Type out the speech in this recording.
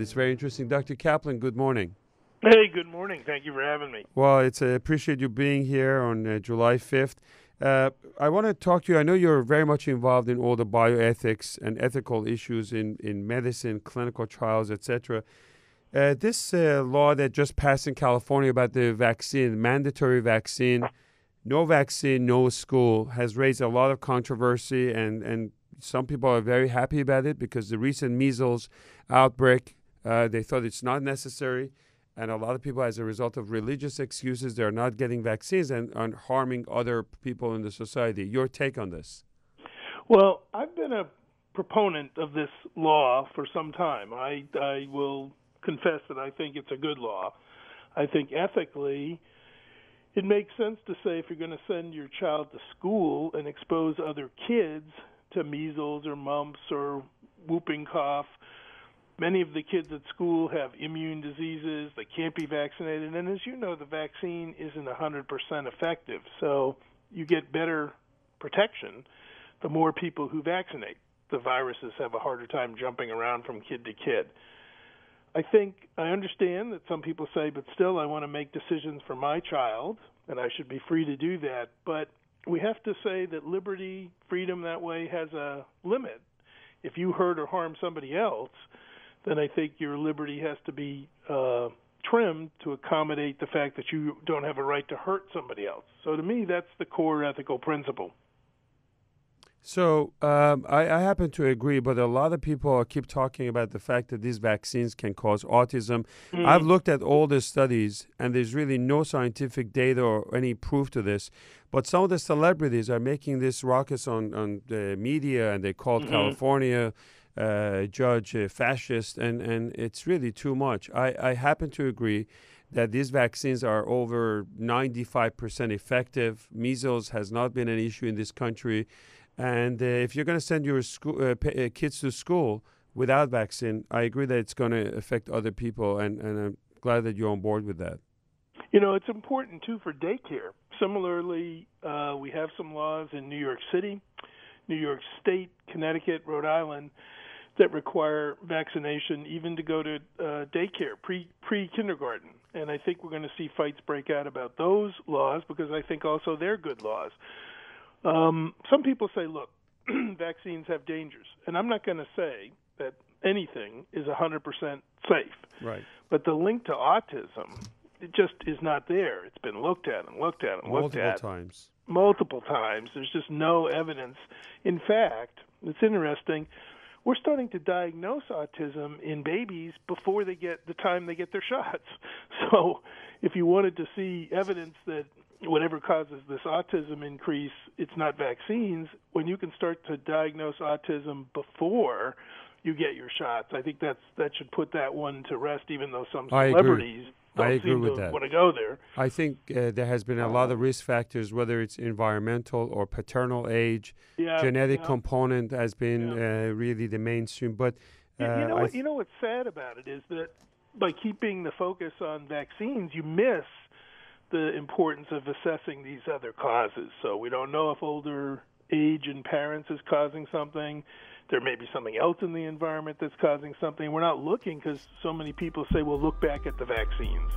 It's very interesting. Dr. Caplan, good morning. Hey, good morning. Thank you for having me. Well, I appreciate you being here on July 5th. I want to talk to you. I know you're very much involved in all the bioethics and ethical issues in medicine, clinical trials, etc. This law that just passed in California about the vaccine, mandatory vaccine, no school, has raised a lot of controversy, and some people are very happy about it because the recent measles outbreak, they thought it's not necessary. And a lot of people, as a result of religious excuses, they're not getting vaccines and harming other people in the society. Your take on this? Well, I've been a proponent of this law for some time. I will confess that I think it's a good law. I think ethically it makes sense to say if you're going to send your child to school and expose other kids to measles or mumps or whooping cough, many of the kids at school have immune diseases. They can't be vaccinated. And as you know, the vaccine isn't 100% effective. So you get better protection the more people who vaccinate. The viruses have a harder time jumping around from kid to kid. I understand that some people say, but still I want to make decisions for my child, and I should be free to do that. But we have to say that liberty, freedom that way has a limit. If you hurt or harm somebody else, then I think your liberty has to be trimmed to accommodate the fact that you don't have a right to hurt somebody else. So to me, that's the core ethical principle. So I happen to agree, but a lot of people keep talking about the fact that these vaccines can cause autism. I've looked at all the studies, and there's really no scientific data or any proof to this. But some of the celebrities are making this ruckus on the media, and they called California judge fascist, and it's really too much. I happen to agree that these vaccines are over 95% effective. Measles has not been an issue in this country. And if you're going to send your kids to school without vaccine, I agree that it's going to affect other people, and I'm glad that you're on board with that. You know, it's important, too, for daycare. Similarly, we have some laws in New York City, New York State, Connecticut, Rhode Island that require vaccination even to go to daycare, pre-kindergarten. And I think we're going to see fights break out about those laws because I think also they're good laws. Some people say, look, vaccines have dangers. And I'm not going to say that anything is 100% safe. Right. But the link to autism, it just is not there. It's been looked at and looked at and looked at. Multiple times. There's just no evidence. In fact, it's interesting, we're starting to diagnose autism in babies before they get the time they get their shots. So if you wanted to see evidence that whatever causes this autism increase, it's not vaccines, when you can start to diagnose autism before you get your shots, I think that should put that one to rest, even though some celebrities don't seem to want to go there. I think there has been a lot of risk factors, whether it's environmental or paternal age. Genetic component has been really the mainstream. But you know what's sad about it is that by keeping the focus on vaccines, you miss the importance of assessing these other causes. So we don't know if older age in parents is causing something. There may be something else in the environment that's causing something. We're not looking because so many people say, well, look back at the vaccines.